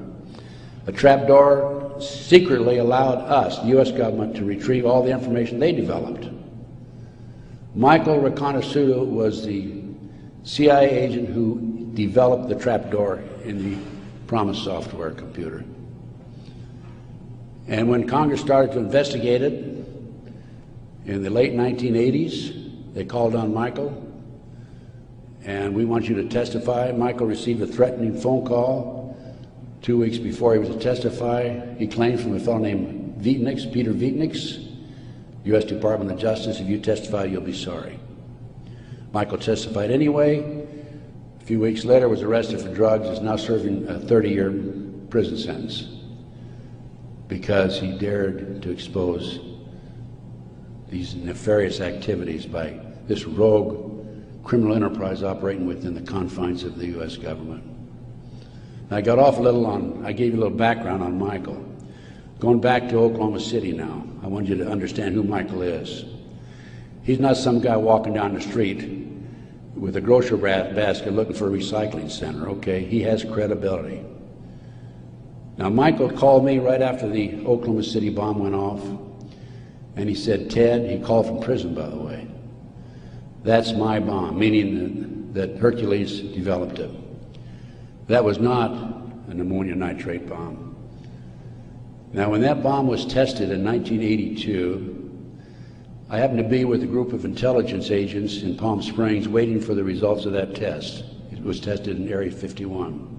A trap door secretly allowed us, the U.S. government, to retrieve all the information they developed. Michael Reconnaisuto was the CIA agent who developed the trap door in the Promise software computer. And when Congress started to investigate it, in the late 1980s, they called on Michael, and we want you to testify. Michael received a threatening phone call 2 weeks before he was to testify. He claimed from a fellow named Vietnix, Peter Vietnix, U.S. Department of Justice, if you testify, you'll be sorry. Michael testified anyway. A few weeks later, was arrested for drugs, is now serving a 30-year prison sentence because he dared to expose these nefarious activities by this rogue criminal enterprise operating within the confines of the U.S. government. I got off a little I gave you a little background on Michael. Going back to Oklahoma City now, I want you to understand who Michael is. He's not some guy walking down the street with a grocery basket looking for a recycling center, okay? He has credibility. Now, Michael called me right after the Oklahoma City bomb went off, and he said, Ted, he called from prison, by the way, that's my bomb, meaning that Hercules developed it. That was not an ammonium nitrate bomb. Now, when that bomb was tested in 1982, I happened to be with a group of intelligence agents in Palm Springs waiting for the results of that test. It was tested in Area 51.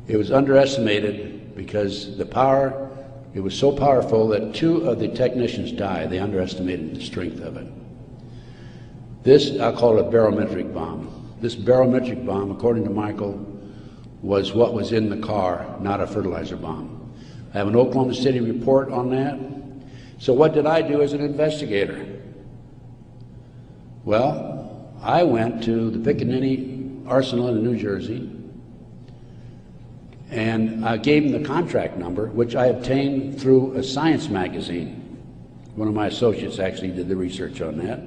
It was underestimated because the power, it was so powerful that 2 of the technicians died. They underestimated the strength of it. This, I'll call it a barometric bomb. This barometric bomb, according to Michael, was what was in the car, not a fertilizer bomb. I have an Oklahoma City report on that. So what did I do as an investigator? Well, I went to the Pickaninny Arsenal in New Jersey, and I gave him the contract number, which I obtained through a science magazine. One of my associates actually did the research on that.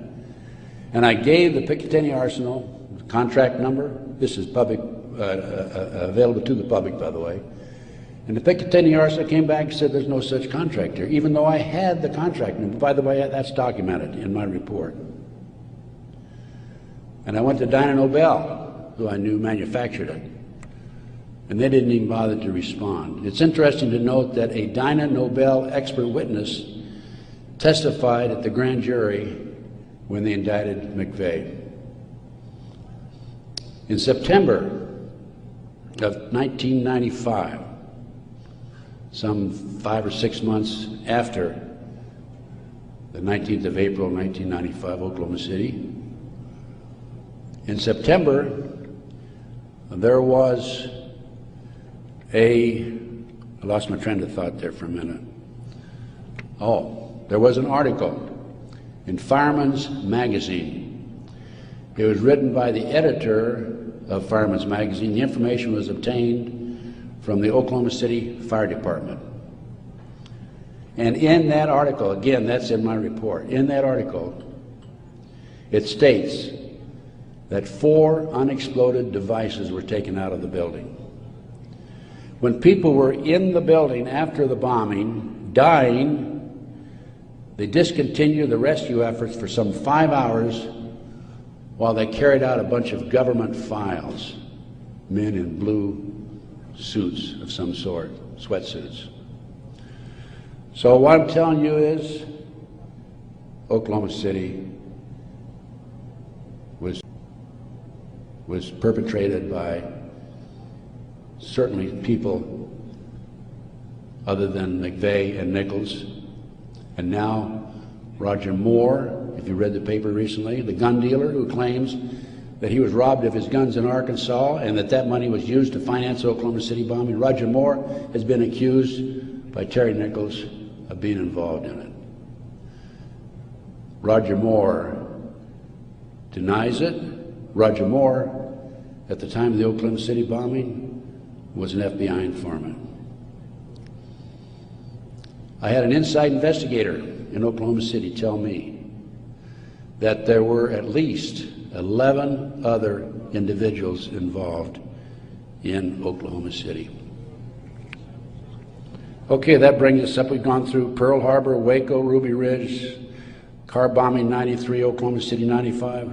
And I gave the Picatinny Arsenal the contract number. This is public, available to the public, by the way. And the Picatinny Arsenal came back and said there's no such contract here, even though I had the contract number. By the way, that's documented in my report. And I went to Dyna Nobel, who I knew manufactured it. And they didn't even bother to respond. It's interesting to note that a Dyna Nobel expert witness testified at the grand jury when they indicted McVeigh. In September of 1995, some 5 or 6 months after the 19th of April, 1995, Oklahoma City, In September, there was I lost my train of thought there for a minute. There was an article in Fireman's Magazine. It was written by the editor of Fireman's Magazine. The information was obtained from the Oklahoma City Fire Department. And in that article, again, that's in my report, in that article, it states that 4 unexploded devices were taken out of the building. When people were in the building after the bombing, dying, they discontinued the rescue efforts for some 5 hours while they carried out a bunch of government files, men in blue suits of some sort, sweatsuits. So what I'm telling you is Oklahoma City was perpetrated by certainly people other than McVeigh and Nichols, and now Roger Moore, if you read the paper recently, the gun dealer who claims that he was robbed of his guns in Arkansas and that money was used to finance the Oklahoma City bombing. Roger Moore has been accused by Terry Nichols of being involved in it. Roger Moore denies it. Roger Moore, at the time of the Oklahoma City bombing, was an FBI informant. I had an inside investigator in Oklahoma City tell me that there were at least 11 other individuals involved in Oklahoma City. Okay, that brings us up. We've gone through Pearl Harbor, Waco, Ruby Ridge, car bombing 93, Oklahoma City 95.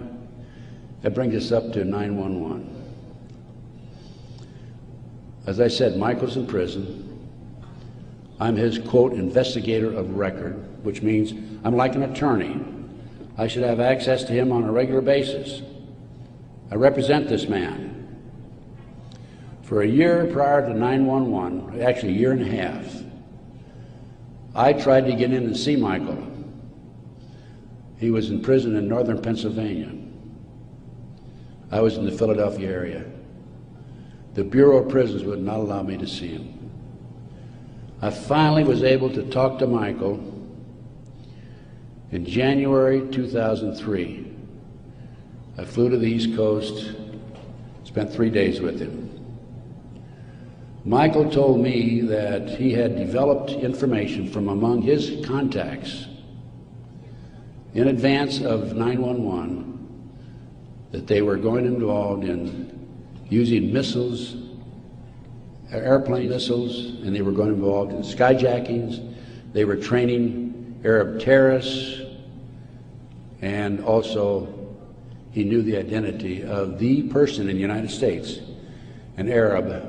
That brings us up to 9/11. As I said, Michael's in prison. I'm his, quote, investigator of record, which means I'm like an attorney. I should have access to him on a regular basis. I represent this man. For a year prior to 9/11, actually a year and a half, I tried to get in and see Michael. He was in prison in northern Pennsylvania. I was in the Philadelphia area. The Bureau of Prisons would not allow me to see him. I finally was able to talk to Michael in January 2003. I flew to the East Coast, spent 3 days with him. Michael told me that he had developed information from among his contacts in advance of 9/11 that they were going involved in using missiles, airplane missiles, and they were going involved in skyjackings. They were training Arab terrorists, and also he knew the identity of the person in the United States, an Arab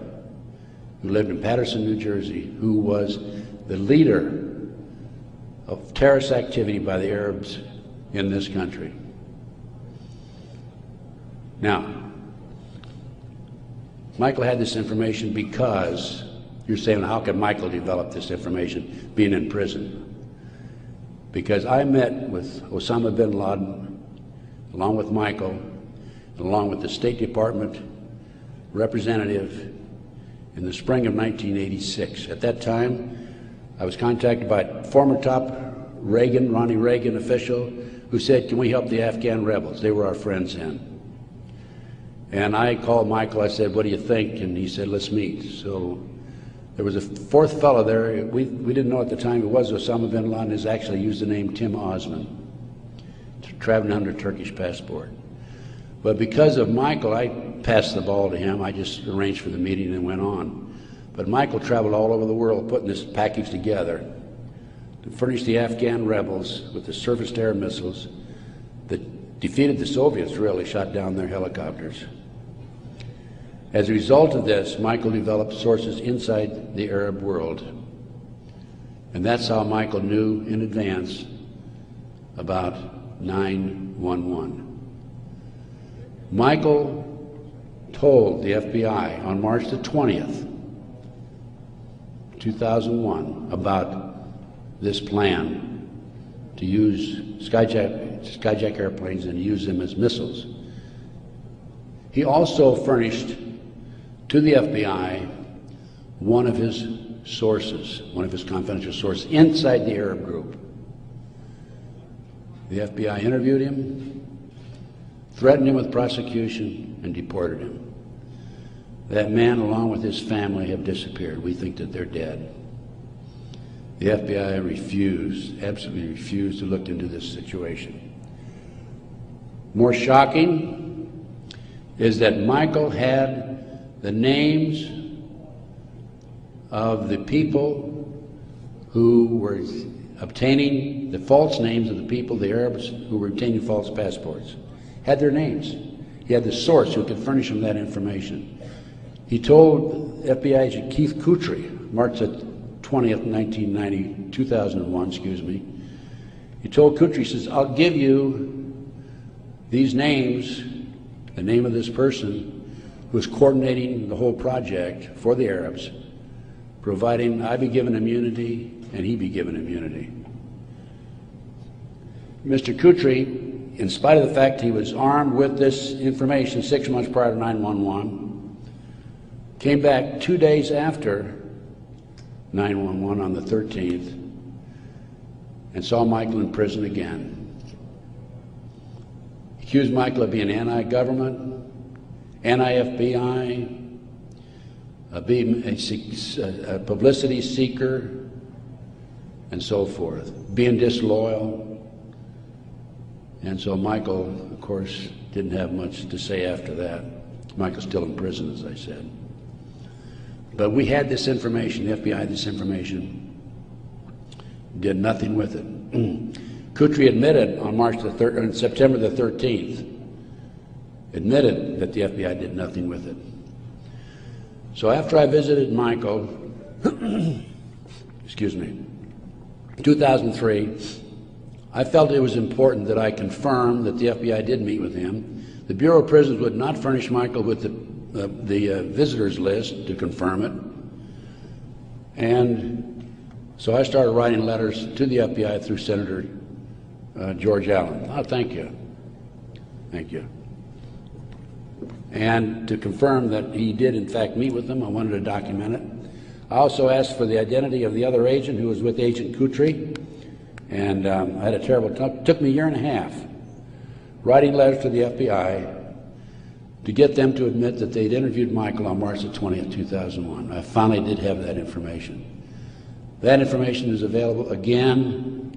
who lived in Paterson, New Jersey, who was the leader of terrorist activity by the Arabs in this country. Now, Michael had this information because, you're saying, how could Michael develop this information being in prison? Because I met with Osama bin Laden, along with Michael, and along with the State Department representative in the spring of 1986. At that time, I was contacted by a former top Ronnie Reagan official who said, can we help the Afghan rebels? They were our friends then. And I called Michael, I said, what do you think? And he said, let's meet. So there was a fourth fellow there. We didn't know at the time it was Osama bin Laden. Has actually used the name Tim Osman, traveling under Turkish passport. But because of Michael, I passed the ball to him. I just arranged for the meeting and went on. But Michael traveled all over the world putting this package together to furnish the Afghan rebels with the surface-to-air missiles that defeated the Soviets, really shot down their helicopters. As a result of this, Michael developed sources inside the Arab world. And that's how Michael knew in advance about 9/11. Michael told the FBI on March the 20th, 2001, about this plan to use skyjack airplanes and use them as missiles. He also furnished to the FBI one of his sources, one of his confidential sources inside the Arab group. The FBI interviewed him, threatened him with prosecution, and deported him. That man, along with his family, have disappeared. We think that they're dead. The FBI refused, absolutely refused to look into this situation. More shocking is that Michael had the names of the people who were obtaining the false names of the people, the Arabs who were obtaining false passports. Had their names. He had the source who could furnish him that information. He told FBI agent Keith Kutry, March 20th, 2001, he told Kutry, he says, I'll give you these names, the name of this person who was coordinating the whole project for the Arabs, providing I be given immunity and he be given immunity. Mr. Kutry, in spite of the fact he was armed with this information 6 months prior to 9/11, came back 2 days after 9/11 on the 13th and saw Michael in prison again. He accused Michael of being anti-government, anti-FBI, being a publicity seeker, and so forth, being disloyal. And so Michael, of course, didn't have much to say after that. Michael's still in prison, as I said. But we had this information, the FBI had this information, did nothing with it. Kutry admitted on September the 13th, admitted that the FBI did nothing with it. So after I visited Michael, 2003, I felt it was important that I confirm that the FBI did meet with him. The Bureau of Prisons would not furnish Michael with the visitors list to confirm it. And so I started writing letters to the FBI through Senator George Allen. Oh, thank you. Thank you. And to confirm that he did in fact meet with them, I wanted to document it. I also asked for the identity of the other agent who was with Agent Kutry, and I had a terrible time. It took me a year and a half writing letters to the FBI to get them to admit that they'd interviewed Michael on March the 20th, 2001. I finally did have that information. That information is available again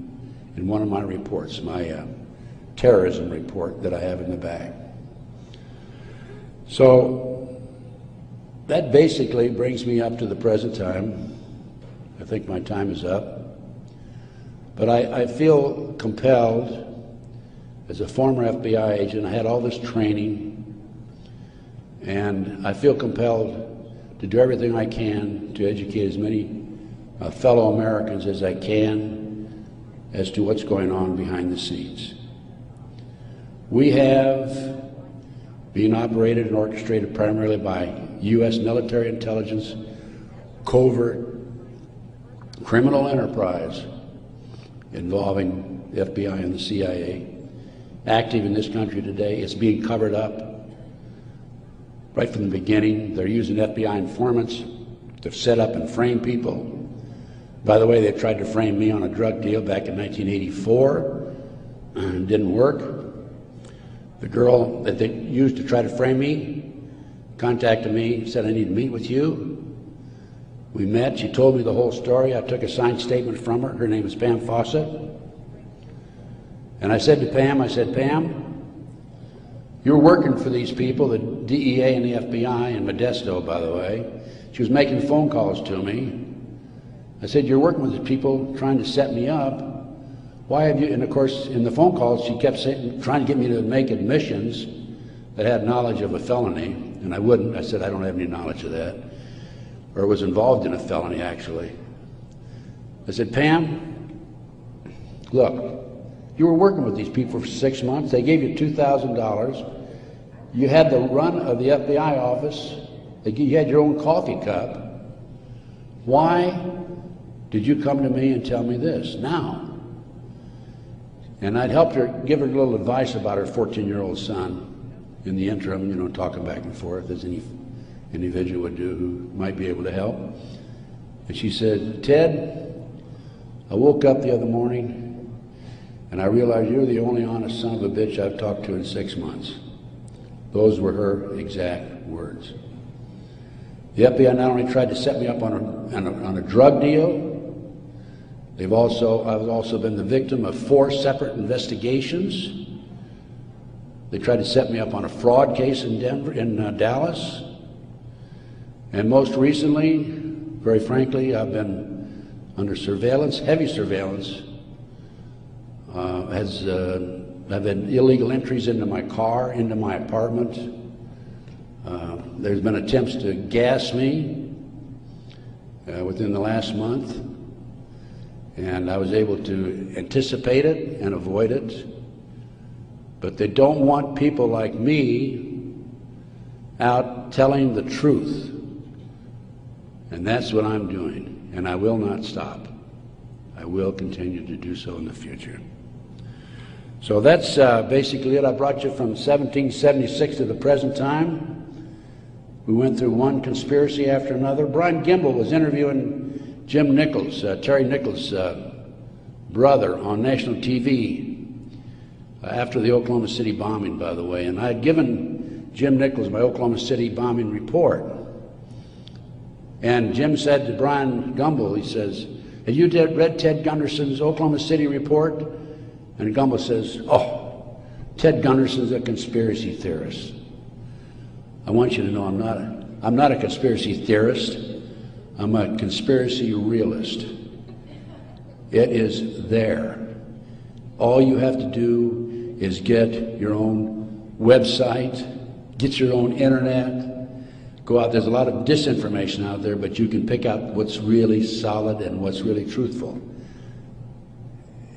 in one of my reports, my terrorism report that I have in the bag. So that basically brings me up to the present time. I think my time is up. But I feel compelled, as a former FBI agent, I had all this training, and I feel compelled to do everything I can to educate as many fellow Americans as I can as to what's going on behind the scenes. We have being operated and orchestrated primarily by U.S. military intelligence, covert criminal enterprise involving the FBI and the CIA, active in this country today. It's being covered up right from the beginning. They're using FBI informants to set up and frame people. By the way, they tried to frame me on a drug deal back in 1984. It didn't work. The girl that they used to try to frame me contacted me, said, I need to meet with you. We met. She told me the whole story. I took a signed statement from her. Her name is Pam Fawcett. And I said to Pam, Pam, you're working for these people, the DEA and the FBI, and Modesto, by the way. She was making phone calls to me. I said, you're working with these people trying to set me up. Why have you, and of course, in the phone calls, she kept saying, trying to get me to make admissions that had knowledge of a felony, and I wouldn't. I said, I don't have any knowledge of that, or was involved in a felony, actually. I said, Pam, look, you were working with these people for 6 months. They gave you $2,000. You had the run of the FBI office. You had your own coffee cup. Why did you come to me and tell me this now? And I'd helped her, give her a little advice about her 14-year-old son in the interim, you know, talking back and forth as any individual would do who might be able to help. And she said, "Ted, I woke up the other morning and I realized you're the only honest son of a bitch I've talked to in 6 months." Those were her exact words. The FBI not only tried to set me up on a drug deal, I've also been the victim of 4 separate investigations. They tried to set me up on a fraud case in Dallas. And most recently, very frankly, I've been under surveillance, heavy surveillance. I've had illegal entries into my car, into my apartment. There's been attempts to gas me within the last month, and I was able to anticipate it and avoid it. But they don't want people like me out telling the truth. And that's what I'm doing, and I will not stop. I will continue to do so in the future. So that's basically it. I brought you from 1776 to the present time. We went through one conspiracy after another. Brian Gimble was interviewing Jim Nichols, Terry Nichols' brother, on national TV after the Oklahoma City bombing, by the way. And I had given Jim Nichols my Oklahoma City bombing report. And Jim said to Brian Gumble, he says, "Have you read Ted Gunderson's Oklahoma City report?" And Gumble says, "Oh, Ted Gunderson's a conspiracy theorist." I want you to know I'm not a conspiracy theorist. I'm a conspiracy realist. It is there. All you have to do is get your own website, get your own internet, go out. There's a lot of disinformation out there, but you can pick out what's really solid and what's really truthful.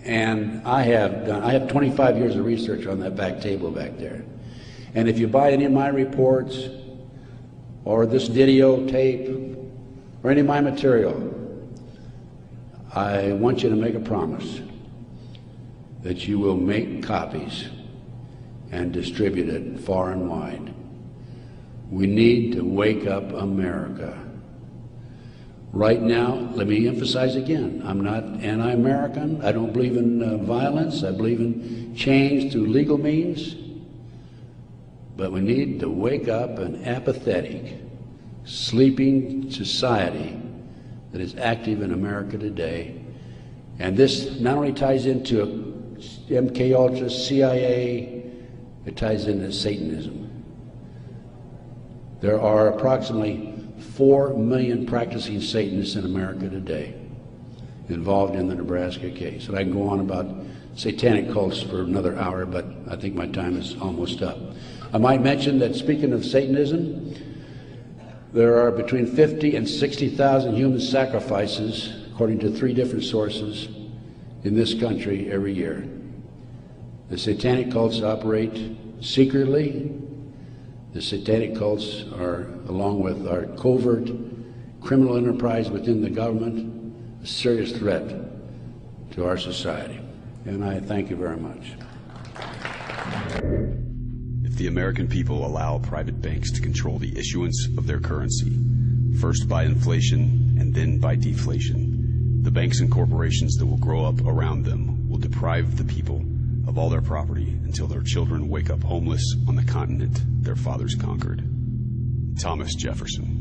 And I have 25 years of research on that back table back there. And if you buy any of my reports or this videotape or any of my material, I want you to make a promise that you will make copies and distribute it far and wide. We need to wake up America. Right now, let me emphasize again, I'm not anti-American. I don't believe in violence. I believe in change through legal means. But we need to wake up an apathetic, sleeping society that is active in America today. And this not only ties into MK Ultra, CIA, it ties into Satanism. There are approximately 4 million practicing Satanists in America today involved in the Nebraska case. And I can go on about satanic cults for another hour, but I think my time is almost up. I might mention that, speaking of Satanism, there are between 50 and 60,000 human sacrifices, according to 3 different sources, in this country every year. The satanic cults operate secretly. The satanic cults are, along with our covert criminal enterprise within the government, a serious threat to our society. And I thank you very much. If the American people allow private banks to control the issuance of their currency, first by inflation and then by deflation, the banks and corporations that will grow up around them will deprive the people of all their property until their children wake up homeless on the continent their fathers conquered. Thomas Jefferson.